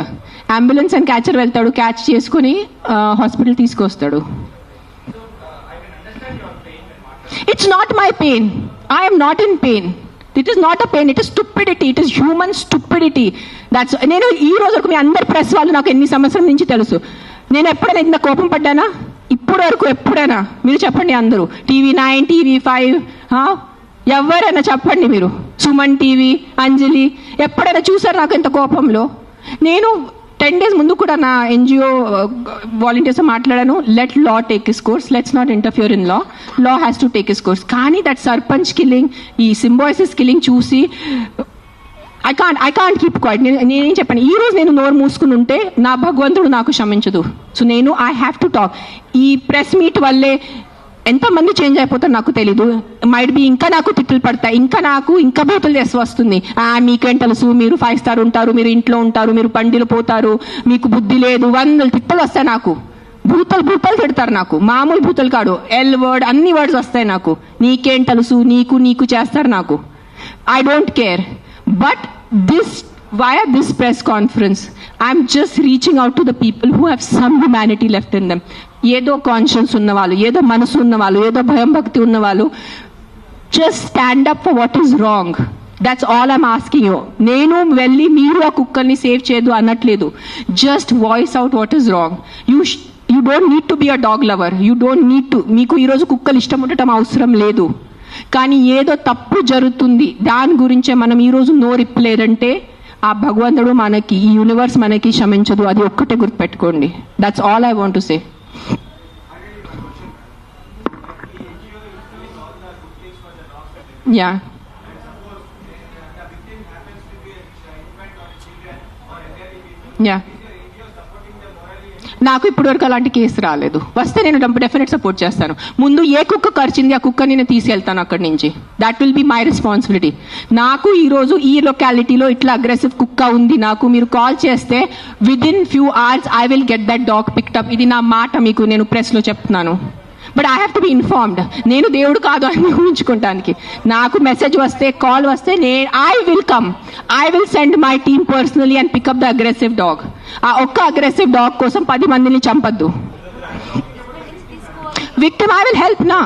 అంబులెన్స్ అండ్ క్యాచర్ వెళ్తాడు, క్యాచ్ చేసుకుని హాస్పిటల్ తీసుకొస్తాడు. It's not my pain. I'm not in pain. It is not a pain, it is stupidity. It is human stupidity. That's. నేను ఈ రోజు వరకు మీ అందరి ప్రెస్ వాళ్ళు నాకు ఎన్ని సంవత్సరం నుంచి తెలుసు. నేను ఎప్పుడైనా ఇంత కోపం పడ్డానా? ఇప్పటి వరకు ఎప్పుడైనా? మీరు చెప్పండి అందరూ. TV9, TV5, ఎవరైనా చెప్పండి మీరు. సుమన్ టీవీ, అంజలి, ఎప్పుడైనా చూసారు నాకు ఇంత కోపంలో? నేను 10 days ముందు కూడా నా NGO వాలంటీర్స్ మాట్లాడాను. Let law take is course, let's not interfere in law, law has to take is course. కానీ దట్ సర్పంచ్ కిల్లింగ్, ఈ సింబాయిసిస్ కిల్లింగ్ చూసి ఐ కాంట్ కీప్ క్వైట్. నేనేం చెప్పాను, ఈ రోజు నేను నోరు మూసుకుని ఉంటే నా భగవంతుడు నాకు క్షమించదు. So I have to talk. ఈ ప్రెస్ మీట్ వల్లే ఎంతమంది చేంజ్ అయిపోతారు నాకు తెలీదు. మైట్ బి ఇంకా నాకు తిట్లు పడతాయి, ఇంకా బూతులు చేసి వస్తుంది. మీకేం తెలుసు, మీరు 5 స్టార్ ఉంటారు, మీరు ఇంట్లో ఉంటారు, మీరు పండిలు పోతారు, మీకు బుద్ధి లేదు, 100 తిట్టలు వస్తాయి నాకు. భూతలు తిడతారు నాకు, మామూలు భూతలు కాడు, ఎల్ వర్డ్ అన్ని వర్డ్స్ వస్తాయి నాకు. నీకేం తెలుసు, నీకు చేస్తారు నాకు. I don't care. But via this press conference, I'm just reaching out to the people who have some humanity left in them. ఏదో కాన్షియన్స్ ఉన్నవాళ్ళు, ఏదో మనసు ఉన్నవాళ్ళు, ఏదో భయం భక్తి ఉన్నవాళ్ళు, just stand up for what is wrong. That's all I'm asking you. నేను వెళ్ళి మీరు ఆ కుక్కల్ని సేవ్ చేయదు అనట్లేదు. Just voice out what is wrong. You don't need to be a dog lover. You don't need to. మీకు ఈరోజు కుక్కలు ఇష్టం ఉండటం అవసరం లేదు. కానీ ఏదో తప్పు జరుగుతుంది, దాని గురించే మనం ఈరోజు నోరిప్పలేదంటే ఆ భగవంతుడు మనకి, ఈ యూనివర్స్ మనకి క్షమించదు. అది ఒక్కటే గుర్తుపెట్టుకోండి. That's all I want to say. Yeah, yeah, నాకు ఇప్పటివరకు అలాంటి కేసు రాలేదు. వస్తే నేను డెఫినెట్ సపోర్ట్ చేస్తాను. ముందు ఏ కుక్క కరిచింది ఆ కుక్క నేను తీసుకెళ్తాను అక్కడి నుంచి. That will be my responsibility. నాకు ఈరోజు ఈ లొకాలిటీలో ఇట్లా అగ్రెసివ్ కుక్క ఉంది, నాకు మీరు కాల్ చేస్తే within few hours I will get that dog picked. ఇది నా మాట, మీకు నేను ప్రెస్లో చెప్తున్నాను. But I have to be informed. నేను దేవుడు కాదు అని ఊహించుకోవటానికి. నాకు మెసేజ్ వస్తే, కాల్ వస్తే I will come. I will send my team personally and pick up the aggressive dog. ఆ ఒక్క అగ్రెసివ్ డాగ్ కోసం 10 మందిని చంపద్దు. విక్టిమ్ ఐ విల్ హెల్ప్ నా.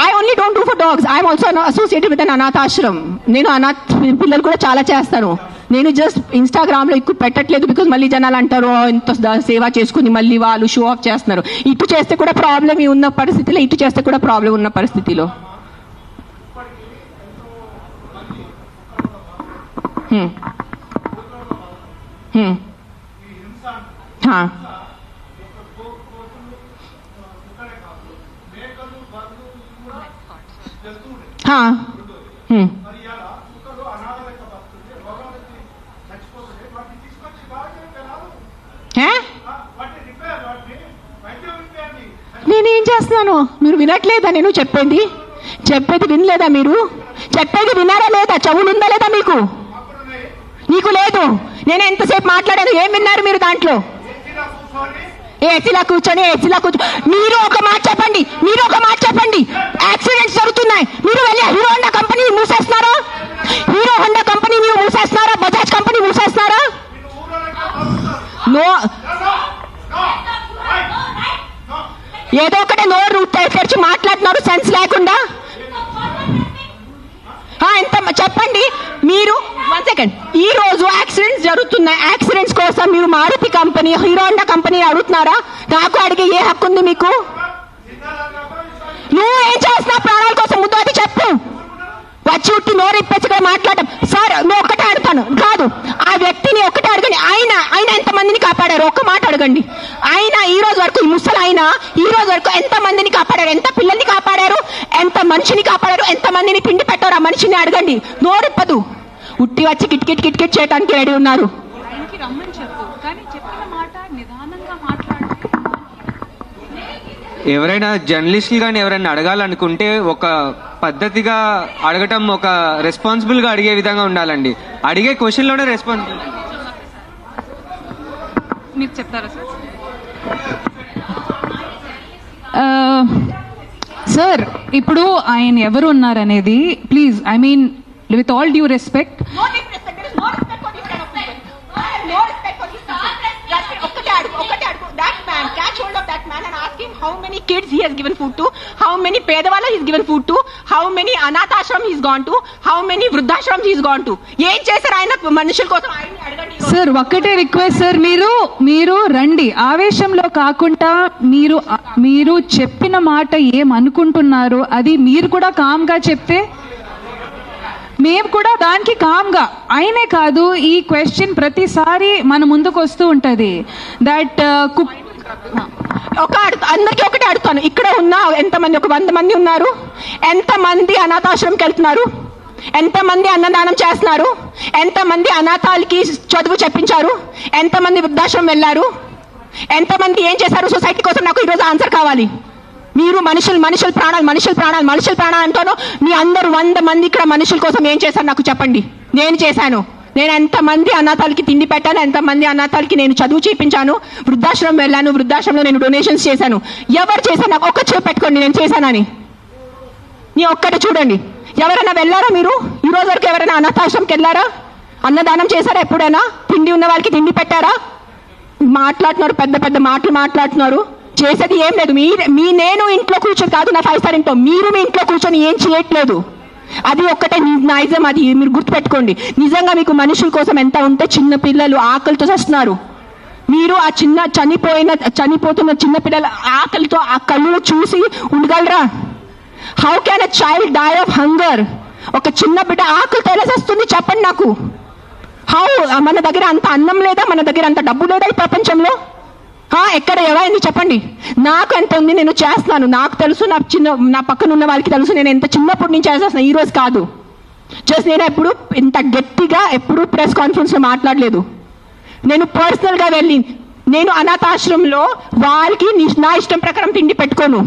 I only don't do for dogs. I am also associated with an anath ashram. నేను అనాథ్ పిల్లలు కూడా చాలా చేస్తాను. నేను జస్ట్ ఇన్స్టాగ్రామ్ లో ఎక్కువ పెట్టట్లేదు, బికాజ్ మళ్ళీ జనాలు అంటారు ఇంత సేవ చేసుకుని మళ్ళీ వాళ్ళు షో ఆఫ్ చేస్తున్నారు. ఇటు చేస్తే కూడా ప్రాబ్లం ఉన్న పరిస్థితిలో, ఇటు చేస్తే కూడా ప్రాబ్లం ఉన్న పరిస్థితిలో. నేనేం చేస్తున్నాను? మీరు వినట్లేదా? నేను చెప్పేది వినలేదా? మీరు చెప్పేది వినారా లేదా? చెవులు ఉందా లేదా మీకు? నీకు లేదు. నేను ఎంతసేపు మాట్లాడాను, ఏం విన్నారు మీరు దాంట్లో? ఏసీలా కూర్చొని మీరు ఒక మాట చెప్పండి. యాక్సిడెంట్స్ జరుగుతున్నాయి, మీరు వెళ్ళి హీరో హోండా కంపెనీ మూసేస్తున్నారా? బజాజ్ కంపెనీ మూసేస్తున్నారా? నో, ఏదో ఒకటే నోరు తెరిచి మాట్లాడుతున్నారు సెన్స్ లేకుండా. ఎంత చెప్పండి మీరు. 1 సెకండ్. ఈ రోజు యాక్సిడెంట్స్ జరుగుతున్నాయి, యాక్సిడెంట్స్ కోసం మీరు Maruti company, Hero Honda company అడుగుతున్నారా? నాకు అడిగే ఏ హక్కు ఉంది మీకు? నువ్వు ఏం చేస్తున్నావు ప్రాణాల కోసం? ముందు అది చెప్పు. వచ్చి ఉట్టి నోరు ఇప్పేసి మాట్లాడటం. సార్, నువ్వు ఒక్కటే అడుగుతాను కాదు, ఆ వ్యక్తిని ఒక్కటే అడగండి. ఆయన ఎంతమందిని కాపాడారు? ఒక్క మాట అడగండి. ఆయన ఈ రోజు వరకు, ఈ ముసలి ఆయన ఈ రోజు వరకు ఎంత మందిని కాపాడారు? ఎంత పిల్లల్ని కాపాడారు? ఎంత మనిషిని కాపాడారు? ఎంత మందిని పిండి పెట్టారు? ఆ మనిషిని అడగండి. నోరిప్పదు. ఉట్టి వచ్చి కిట్ చేయడానికి రెడీ ఉన్నారు. ఎవరైనా జర్నలిస్టులు కానీ ఎవరైనా అడగాలనుకుంటే ఒక పద్ధతిగా అడగటం, ఒక రెస్పాన్సిబుల్ గా అడిగే విధంగా ఉండాలండి. అడిగే క్వశ్చన్ లోనే రెస్పాన్సిబుల్. మీరు చెప్తారా సార్? ఇప్పుడు ఆయన ఎవరు ఉన్నారనేది, please, I mean with all due respect, how many kids he has given food to, how many pedavalla he has given food to, how many anath ashram he has gone to, how many vruddhashram he has gone to. ఏం చేశారు ఆయన మనుషుల కోసం? ఆయన అడగండి sir. ఒక్కటే request sir, మీరు రండి, ఆవేశంలో కాకుండా మీరు చెప్పిన మాట ఏమనుకుంటున్నారు అది మీరు కూడా కామ్ గా చెప్తే మేము కూడా దానికి కామ్గా. ఆయనే కాదు, ఈ క్వశ్చన్ ప్రతిసారి మన ముందుకు వస్తూ ఉంటది. దట్ అందరికీ ఒకటే అడుగుతాను. ఇక్కడ ఉన్న ఎంతమంది, ఒక 100 మంది ఉన్నారు, ఎంతమంది అనాథాశ్రమంకి వెళ్తున్నారు? ఎంతమంది అన్నదానం చేస్తున్నారు? ఎంతమంది అనాథాలకి చదువు చెప్పించారు? ఎంతమంది వృద్ధాశ్రమం వెళ్ళారు? ఎంతమంది ఏం చేశారు సొసైటీ కోసం? నాకు ఈరోజు ఆన్సర్ కావాలి. మీరు మనుషుల ప్రాణాలు అంటాను. మీ అందరూ 100 మంది ఇక్కడ మనుషుల కోసం ఏం చేశారు నాకు చెప్పండి. నేను చేశాను. నేను ఎంతమంది అనాథాలకి తిండి పెట్టాను, ఎంతమంది అనాథాలకి నేను చదువు చేయించాను, వృద్ధాశ్రమం వెళ్ళాను, వృద్ధాశ్రమంలో నేను డొనేషన్స్ చేశాను. ఎవరు చేశాను నాకు ఒక్క చేయి పెట్టుకోండి నేను చేశానని. నీ ఒక్కటి చూడండి. ఎవరైనా వెళ్ళారా మీరు ఈ రోజు వరకు? ఎవరైనా అనాథాశ్రమంకి వెళ్ళారా? అన్నదానం చేశారా ఎప్పుడైనా? తిండి ఉన్న వాళ్ళకి తిండి పెట్టారా? మాట్లాడుతున్నారు, పెద్ద పెద్ద మాటలు మాట్లాడుతున్నారు. చేసేది ఏం లేదు. నేను ఇంట్లో కూర్చొని కాదు, నా 5 స్టార్ ఇంట్లో మీరు మీ ఇంట్లో కూర్చొని ఏం చేయట్లేదు. అది ఒక్కటే నైజం. అది మీరు గుర్తుపెట్టుకోండి. నిజంగా మీకు మనుషుల కోసం ఎంత ఉంటే, చిన్న పిల్లలు ఆకలితో వస్తున్నారు. మీరు ఆ చనిపోతున్న చిన్న పిల్లల ఆకలితో ఆ కళ్ళు చూసి ఉండగలరా? How can a child die of hunger? ఒక చిన్న బిడ్డ ఆకలితో ఎలా వస్తుంది చెప్పండి నాకు. హౌ? మన దగ్గర అంత అన్నం లేదా? మన దగ్గర అంత డబ్బు లేదా ఈ ప్రపంచంలో? ఎక్కడ ఎవరైంది చెప్పండి. నాకు ఎంత ఉంది, నేను చేస్తున్నాను. నాకు తెలుసు, నా పక్కన ఉన్న వాళ్ళకి తెలుసు. నేను ఎంత చిన్నప్పటి నుంచి చేసేస్తున్నాను, ఈ రోజు కాదు. జస్ట్ నేను ఎప్పుడు ఇంత గట్టిగా ఎప్పుడు ప్రెస్ కాన్ఫరెన్స్ లో మాట్లాడలేదు. నేను పర్సనల్ గా వెళ్ళి నేను అనాథాశ్రమంలో వారికి నా ఇష్టం ప్రకారం తిండి పెట్టుకోను.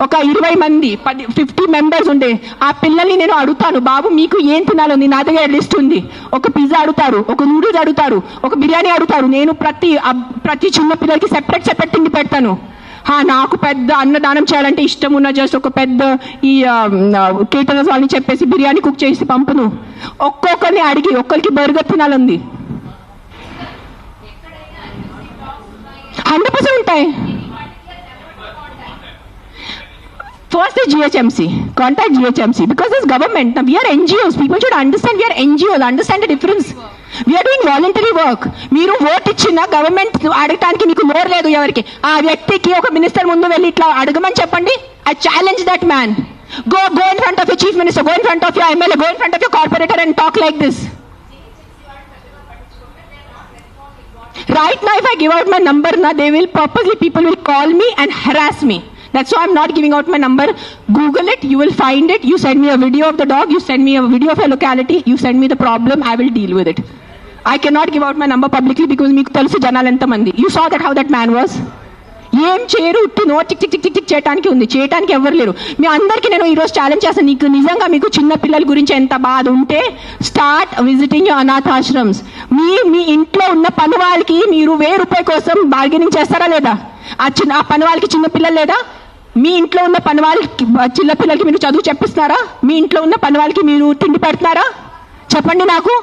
ఒక 20 మంది 50 మెంబర్స్ ఉండే ఆ పిల్లల్ని నేను అడుగుతాను, బాబు మీకు ఏం తినాలని? నా దగ్గర లిస్ట్ ఉంది. ఒక పిజ్జా అడుగుతారు, ఒక నూడిల్స్ అడుగుతారు, ఒక బిర్యానీ అడుగుతారు. నేను ప్రతి చిన్న పిల్లలకి సెపరేట్ తిండి పెడతాను. నాకు పెద్ద అన్నదానం చేయాలంటే ఇష్టం ఉన్న జస్ట్ ఒక పెద్ద ఈ కేటరర్స్ వాళ్ళని చెప్పేసి బిర్యానీ కుక్ చేసి పంపును. ఒక్కొక్కరిని అడిగి ఒక్కరికి బర్గర్ తినాలంది. 100% ఉంటాయి. First is GHMC. Contact GHMC because it's government. Now we are NGOs. People should understand we are NGOs. Understand the difference. We are doing voluntary work. మీరు ఓట్ ఇచ్చిన గవర్నమెంట్ అడగటానికి మీకు నోరు లేదు ఎవరికి. ఆ వ్యక్తికి ఒక మినిస్టర్ ముందు వెళ్ళి ఇట్లా అడగమని చెప్పండి. I challenge that man. Go in front of your chief minister. Go in front of your MLA. Go in front of your corporator and talk like this. Right now, if I give out my number, people will call me and harass me. That's why I'm not giving out my number. Google it, you will find it. You send me a video of the dog, you send me a video of a locality, you send me the problem, I will deal with it. I cannot give out my number publicly because meeku telusu janalu enta mandi. You saw that how that man was. ఏం చేయరు, ఉట్టి no tick tick tick tick చేయడానికి ఉంది. చేయడానికి ఎవరు లేరు. మీ అందరికీ నేను ఈరోజు ఛాలెంజ్ చేస్తాను. నీకు నిజంగా మీకు చిన్న పిల్లల గురించి ఎంత బాధ ఉంటే స్టార్ట్ విజిటింగ్ యువర్ అనాథాశ్రమ్స్. మీ ఇంట్లో ఉన్న పని వాళ్ళకి మీరు ₹1000 కోసం బార్గెనింగ్ చేస్తారా లేదా? ఆ పని వాళ్ళకి చిన్న పిల్లలు లేదా? మీ ఇంట్లో ఉన్న పని వాళ్ళకి చిన్న పిల్లలకి మీరు చదువు చెప్పిస్తున్నారా? మీ ఇంట్లో ఉన్న పని వాళ్ళకి మీరు తిండి పెడుతున్నారా? చెప్పండి నాకు.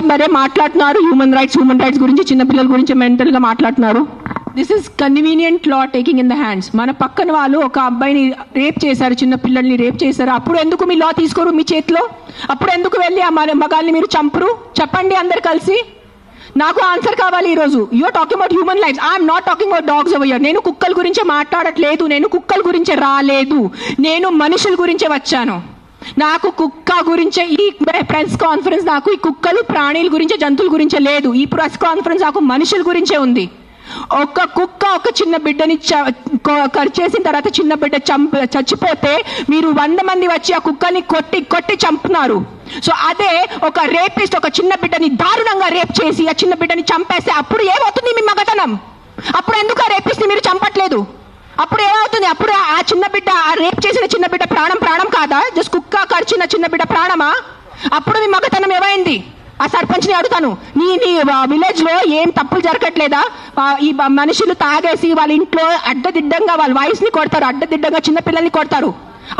మరే మాట్లాడుతున్నారు హ్యూమన్ రైట్స్ గురించి, చిన్న పిల్లల గురించి మెంటల్ గా మాట్లాడుతున్నారు. This is convenient law taking in the hands. మన పక్కన వాళ్ళు ఒక అబ్బాయిని రేప్ చేశారు, చిన్న పిల్లల్ని రేప్ చేశారు. అప్పుడు ఎందుకు మీ లా తీసుకోరు మీ చేతిలో? అప్పుడు ఎందుకు వెళ్ళి ఆ మగాల్ని మీరు చంపరు? చెప్పండి అందరు కలిసి. నాకు ఆన్సర్ కావాలి ఈరోజు. You're talking about human lives. I'm not talking about dogs over here. నేను కుక్కల గురించే మాట్లాడట్లేదు. నేను కుక్కల గురించే రాలేదు. నేను మనుషుల గురించే వచ్చాను. నాకు కుక్క గురించే ఈ ప్రెస్ కాన్ఫరెన్స్, నాకు ఈ కుక్కలు ప్రాణుల గురించే జంతువుల గురించే లేదు. ఈ ప్రెస్ కాన్ఫరెన్స్ నాకు మనుషుల గురించే ఉంది. ఒక కుక్క ఒక చిన్న బిడ్డని కరిచేసిన తర్వాత చిన్న బిడ్డ చచ్చిపోతే మీరు 100 మంది వచ్చి ఆ కుక్కల్ని కొట్టి చంపుతున్నారు. సో అదే ఒక రేపిస్ట్ ఒక చిన్న బిడ్డని దారుణంగా రేప్ చేసి ఆ చిన్న బిడ్డని చంపేస్తే అప్పుడు ఏమవుతుంది మీ మగతనం? అప్పుడు ఎందుకు ఆ రేపిస్ట్ ని మీరు చంపట్లేదు? అప్పుడు ఏమవుతుంది? అప్పుడు ఆ చిన్న బిడ్డ, ఆ రేప్ చేసిన చిన్న బిడ్డ ప్రాణం కాదా? జస్ట్ కుక్క కరిచిన చిన్న బిడ్డ ప్రాణమా? అప్పుడు మీ మగతనం ఏమైంది? ఆ సర్పంచ్ని అడుగుతాను, నీ విలేజ్ లో ఏం తప్పులు జరగట్లేదా? ఈ మనుషులు తాగేసి వాళ్ళ ఇంట్లో అడ్డదిడ్డంగా వాళ్ళ వాయిస్ ని కొడతారు, అడ్డదిడ్డంగా చిన్న పిల్లల్ని కొడతారు.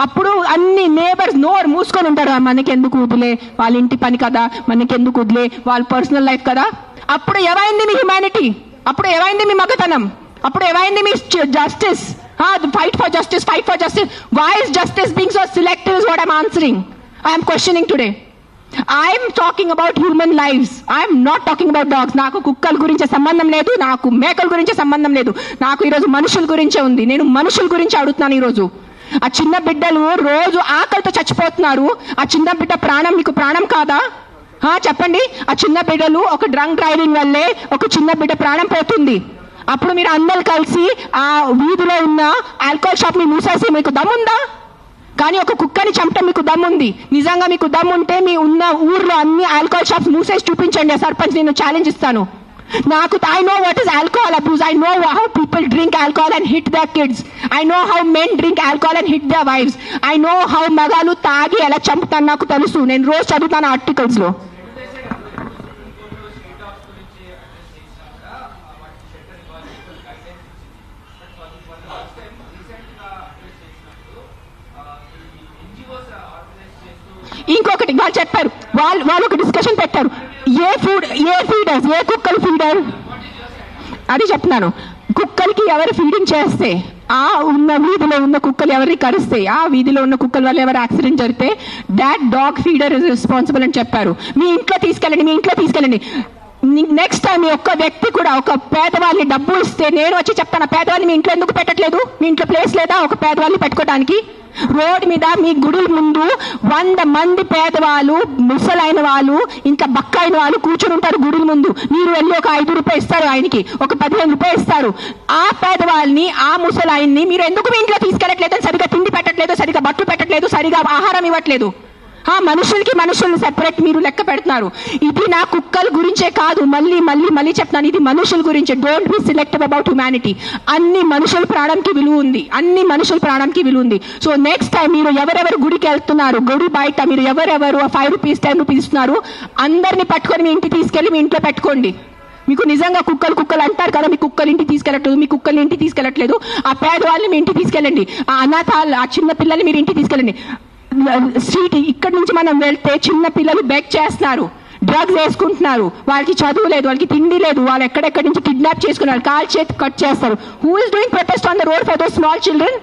అప్పుడు అన్ని నేబర్స్ నోరు మూసుకొని ఉంటారు. మనకెందుకు వదిలే, వాళ్ళ ఇంటి పని కదా, మనకెందుకు వదిలే, వాళ్ళ పర్సనల్ లైఫ్ కదా. అప్పుడు ఏమైంది మీ హ్యుమానిటీ? అప్పుడు ఏమైంది మీ మగతనం? అప్పుడు ఏమైంది మీ justice? Fight for justice. Why is justice being so selective is what I am answering. I am questioning today. I'm talking about human lives. I'm not talking about dogs. నాకు కుక్కల గురించి సంబంధం లేదు, నాకు మేకల గురించి సంబంధం లేదు. నాకు ఈరోజు మనుషుల గురించే ఉంది. నేను మనుషుల గురించి అడుగుతున్నాను ఈరోజు. ఆ చిన్న బిడ్డలు రోజు ఆకలితో చచ్చిపోతున్నారు. ఆ చిన్న బిడ్డ ప్రాణం మీకు ప్రాణం కాదా? చెప్పండి. ఆ చిన్న బిడ్డలు ఒక డ్రంక్ డ్రైవింగ్ వల్లే ఒక చిన్న బిడ్డ ప్రాణం పోతుంది. అప్పుడు మీరు అందరు కలిసి ఆ వీధిలో ఉన్న ఆల్కహాల్ షాప్ ని మూసేసి మీకు దమ్ముందా? కానీ ఒక కుక్కని చంపటం మీకు దమ్ముంది. నిజంగా మీకు దమ్ముంటే మీ ఉన్న ఊర్లో అన్ని ఆల్కహాల్ షాప్స్ మూసేసి చూపించండి. ఆ సర్పంచ్ నేను ఛాలెంజ్ ఇస్తాను. I know what is alcohol abuse. I know how people drink alcohol and hit their kids. I know how men drink alcohol and hit their wives. I know how మగాలు తాగి ఎలా చంపుతాను నాకు తెలుసు. నేను రోజు చదువుతాను ఆర్టికల్స్ లో. ఇంకొకటి వాళ్ళు చెప్పారు, వాళ్ళు ఒక డిస్కషన్ పెట్టారు, ఏ కుక్కలు ఫీడర్ అది చెప్తున్నాను. కుక్కలకి ఎవరు ఫీడింగ్ చేస్తే, ఆ ఉన్న వీధిలో ఉన్న కుక్కలు ఎవరిని కరిస్తే, ఆ వీధిలో ఉన్న కుక్కల వల్ల ఎవరు యాక్సిడెంట్ జరిగితే that dog feeder is responsible అని చెప్పారు. మీ ఇంట్లో తీసుకెళ్ళండి. నెక్స్ట్ టైం మీ ఒక్క వ్యక్తి కూడా ఒక పేదవాళ్ళని డబ్బు ఇస్తే నేను వచ్చి చెప్తాను, పేదవాళ్ళని మీ ఇంట్లో ఎందుకు పెట్టట్లేదు? మీ ఇంట్లో ప్లేస్ లేదా ఒక పేదవాళ్ళని పెట్టుకోవడానికి? రోడ్ మీద మీ గుడుల ముందు 100 మంది పేదవాళ్ళు, ముసలైన వాళ్ళు, ఇంకా బక్కైన వాళ్ళు కూర్చొని ఉంటారు గుడుల ముందు. మీరు వెళ్ళి ఒక 5 రూపాయలు ఇస్తారు, ఆయనకి ఒక 15 రూపాయలు ఇస్తారు. ఆ పేదవాళ్ళని, ఆ ముసలాయన్ని మీరు ఎందుకు మీ ఇంట్లో తీసుకెళ్ళట్లేదు? సరిగా తిండి పెట్టట్లేదు, సరిగా బట్టలు పెట్టట్లేదు, సరిగా ఆహారం ఇవ్వట్లేదు. మనుషుల్ని సెపరేట్ మీరు లెక్క పెడుతున్నారు. ఇది నా కుక్కల గురించే కాదు, మళ్ళీ చెప్తాను, ఇది మనుషుల గురించే. Don't be selective about humanity. అన్ని మనుషుల ప్రాణంకి విలువ ఉంది. సో నెక్స్ట్ టైం మీరు ఎవరెవరు గుడికి వెళ్తున్నారు, గుడి బయట మీరు ఎవరెవరు 5 రూపీస్ 10 రూపీస్ ఇస్తున్నారు, అందరిని పట్టుకొని మీ ఇంటికి తీసుకెళ్లి మీ ఇంట్లో పెట్టుకోండి. మీకు నిజంగా కుక్కలు అంటారు కదా, మీ కుక్కలు ఇంటికి తీసుకెళ్ళట్లేదు, ఆ పేదవాళ్ళని మీ ఇంటికి తీసుకెళ్ళండి. ఆ అనాథాలు, ఆ చిన్న పిల్లల్ని మీరు ఇంటికి తీసుకెళ్ళండి. స్ట్రీట్ ఇక్కడ నుంచి మనం వెళ్తే చిన్న పిల్లలు బెగ్ చేస్తున్నారు, డ్రగ్స్ వేసుకుంటున్నారు, వాళ్ళకి చదువు లేదు, వాళ్ళకి తిండి లేదు, వాళ్ళు ఎక్కడెక్కడి నుంచి కిడ్నాప్ చేసుకున్నారు, కాల్ చేతి కట్ చేస్తారు. Who is doing protest on the road for those small children?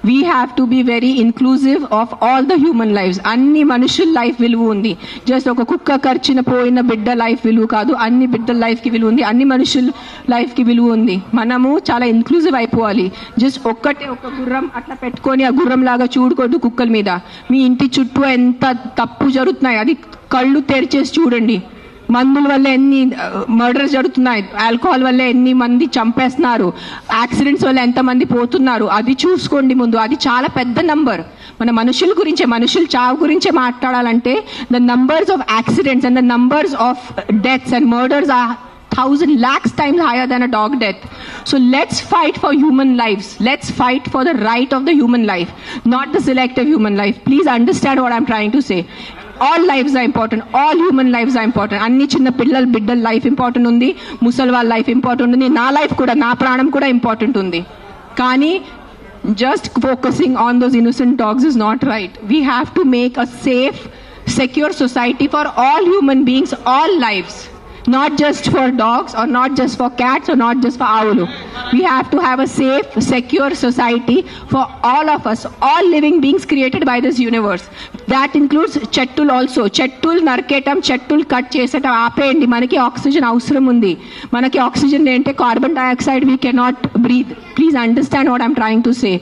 We have to be very inclusive of all the human lives. అన్ని మనుషుల లైఫ్ విలువ ఉంది. జస్ట్ ఒక కుక్క కరిచిన పోయిన బిడ్డ లైఫ్ విలువ కాదు, అన్ని బిడ్డల లైఫ్ కి విలువ ఉంది, అన్ని మనుషుల లైఫ్ కి విలువ ఉంది. మనము చాలా ఇన్క్లూజివ్ అయిపోవాలి. జస్ట్ ఒక గుర్రం అట్లా పెట్టుకొని ఆ గుర్రం లాగా చూడకూడదు కుక్కల మీద. మీ ఇంటి చుట్టూ ఎంత తప్పు జరుగుతున్నాయి అది కళ్ళు తెరిచేసి చూడండి. మందుల వల్ల ఎన్ని మర్డర్స్ జరుగుతున్నాయి, ఆల్కహాల్ వల్ల ఎన్ని మంది చంపేస్తున్నారు, యాక్సిడెంట్స్ వల్ల ఎంతమంది పోతున్నారు, అది చూసుకోండి ముందు. అది చాలా పెద్ద నంబర్. మన మనుషుల చావు గురించే మాట్లాడాలంటే the numbers of accidents and the numbers of deaths and murders are 1,000 lakhs times higher than a dog death. So let's fight for human lives. Let's fight for the right of the human life, not the selective human life. Please understand what I'm trying to say. All lives are important. All human lives are important. అన్ని చిన్న బిడ్డల life important ఉంది, ముసలి వాళ్ళ life important ఉంది, నా life కూడా, నా ప్రాణం కూడా ఇంపార్టెంట్ ఉంది. కానీ just focusing on those innocent dogs is not right. We have to make a safe, secure society for all human beings, all lives. Not just for dogs or not just for cats or not just for owls. We have to have a safe, secure society for all of us, all living beings created by this universe. That includes chettul also. Chettul narketam, chettul cut చేసేట ఆపేయండి. మనకి oxygen అవసరం ఉంది. మనకి oxygen అంటే carbon dioxide we cannot breathe. Please understand what I'm trying to say.